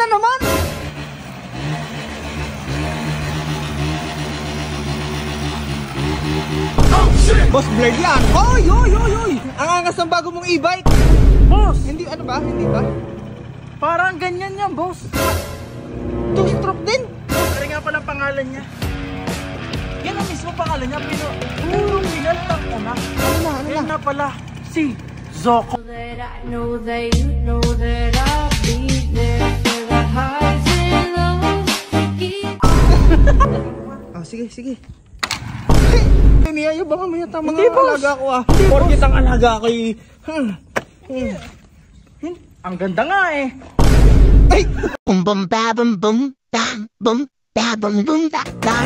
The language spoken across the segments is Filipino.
na naman! Oh, shit! Boss, blurred yan! Oy! Ang angas ng bago mong e-bike! Boss! Hindi, ano ba? Hindi ba? Parang ganyan yan, boss. Two-stroke din? Pero nga pala pangalan niya. Yan ang mismo pangalan niya, pero purong pinaltang ko na. Ano Yan na? na pala, si Zoko. Oh, sige. Niyayo, baka may mga Hindi, boss. alaga ko ah. Porkit ang alaga ko eh. Ang ganda nga eh. Ay! Bum bum ba bum bum da bum da da.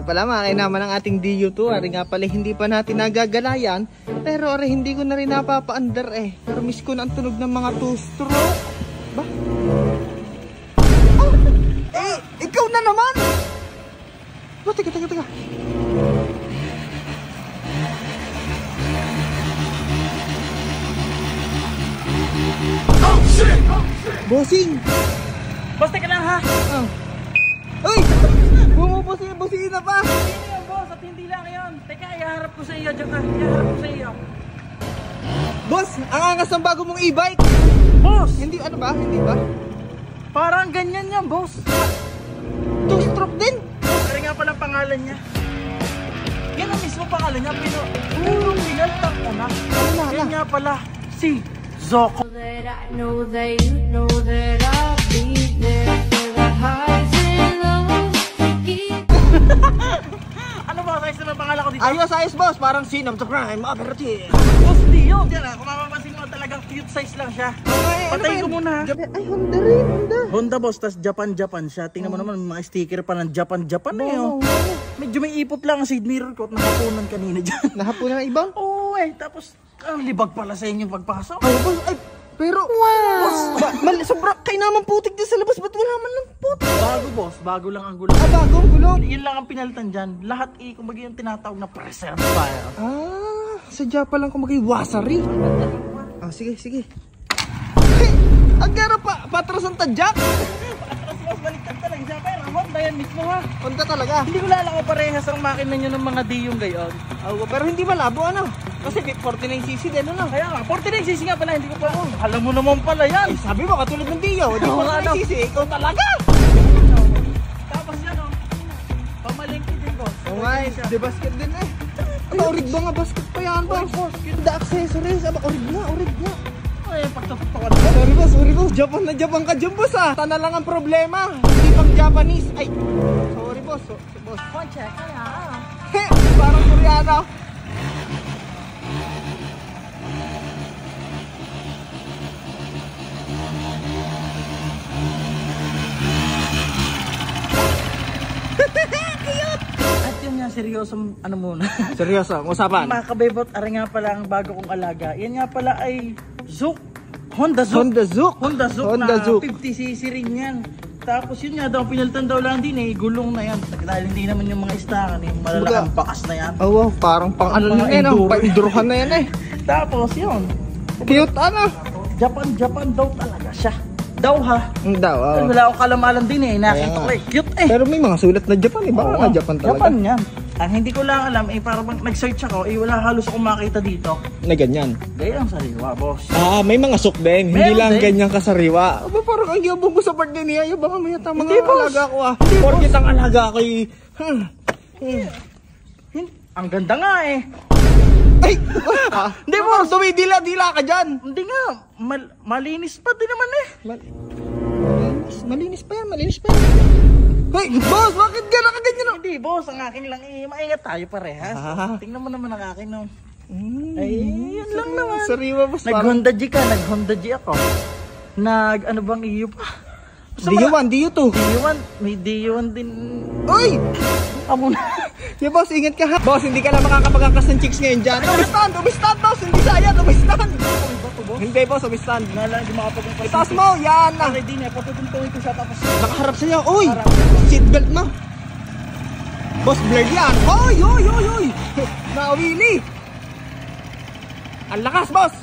Pala makinaman ang ating DU2. Ari nga pala hindi pa natin nagagalayan. Pero ari hindi ko na rin napapa-under eh. Pero miss ko na ang tunog ng mga two-stroke. Ba? Oh! Eh, ikaw na naman! Oh, teka. Oh, shit! Bossing! Boss, teka lang ha. Uy! Bumubusin na pa! Hindi yan, boss, at hindi lang yun. Teka, iharap ko sa iyo, dyan ka. Iharap ko sa iyo. Boss, ang angas ng bago mong e-bike! Boss! Hindi, ano ba? Hindi ba? Parang ganyan yan, boss. Two-stroke din? Pero nga pala pangalan niya. Yan ang mismo pangalan niya, pero purong pinaltang ko na. Yan nga pala, si Zoko. Ano ba size na pangalan ko dito? Ayos boss, parang scene of the crime, operative. Boss, di yun. Diyan kung mapapansin mo talagang cute size lang siya. Patayin ko muna ha. Ay, Honda rin, Honda boss, tas Japan siya. Tingnan mo naman, mga sticker pa ng Japan eh. Oh. Medyo may ipot lang ang side mirror ko at nakapunan kanina dyan. Nahapunan ng ibang? Oo tapos ang libag pala sa inyo pagpasok. Ay, boss, ay, pero, boss, sobra, kayo naman putik din sa labas, ba't wala man lang putik? Bago boss, bago lang ang gulo. Bagong gulo? Yun lang ang pinalitan dyan. Lahat kumbaga yung tinatawag na preservative. Sadya pa lang kung mag-iwasari. Sige. Hey, ang gara pa, patras ang tadyak. Atras boss, baliktad talaga siya. Pero Honda yan mismo ha. Honda talaga. Hindi ko lala ko parehas ang makina nyo ng mga Diyong gayon. Pero hindi malabo ano. Kasi 49cc din ano. Kaya nga, 49cc nga pala, hindi ko pa. Alam mo naman pala yan. Sabi mo, katulad ng Dio, di 49cc, ikaw talaga. Tapos yan o. Pamalingki din boss. De basket din eh. Ano, orig ba nga basket pa yan boss? The accessories, orig na. Ay, pagtatutok ka na. Sorry boss, Japan ka dyan boss ah. Tana lang ang problema, hindi pang Japanese. Ay, sorry boss. Check kaya. Parang Koreano. At yun nga, seryosong ano muna. Seryoso, usapan. Mga kabebot, ari nga pala ang bago kong alaga. Yan nga pala ay Zook. Honda Zook na 50cc rin yan. Tapos yun nga daw, pinalitan daw lang din eh, gulong na yan. Dahil hindi naman yung mga istangan, yung malalaking bakas na yan. Oo, parang pang ano na yan, pa-endurohan na yan eh. Tapos yun. Cute ano? Japan daw talaga siya. Daw ha. Daw, oo. Wala akong kalamalan din eh, nakita ko eh. Cute eh. Pero may mga sulat na Japan eh, baka nga Japan talaga. Japan yan. Ang hindi ko lang alam eh, parang nag-search ako eh, wala halos akong makita dito. Na ganyan? Gaya ang sariwa, boss. May mga sok din, hindi Meron lang din. ganyan kasariwa. Aba, parang ang yabong ko sa birthday niya, yung baka may tama Hindi, mga boss. alaga ko ah. Porkit ang alaga ko eh. Ang ganda nga eh. Ay! Hindi mo, dumidila-dila ka dyan. Hindi nga, malinis pa din naman eh. Malinis pa yan. Hey, boss, bakit gano'n ka ganyan? Hindi boss, ang akin lang eh, maingat tayo parehas. Tingnan mo naman ang akin no. Ay, yun lang naman. Sariwa boss. Nag-Honda G ka, nag-Honda G ako. Ano bang iyo pa? DU1, DU2. DU1, may DU1 din. Uy! Amo na. Yeah, boss, ingat ka ha. Boss, hindi ka na makakapag-angkas ng chicks ngayon dyan. Umistand, boss. Hindi sayang, umistand. Hindi, boss, umistand. Nala, hindi makapag-angkas. Itaas mo, yan na. Okay, din eh, patutuntungin ko siya tapos. Nakaharap sa'yo. Uy! Seatbelt mo. Boss, blurred yan. Uy! Nawili. Ang lakas, boss.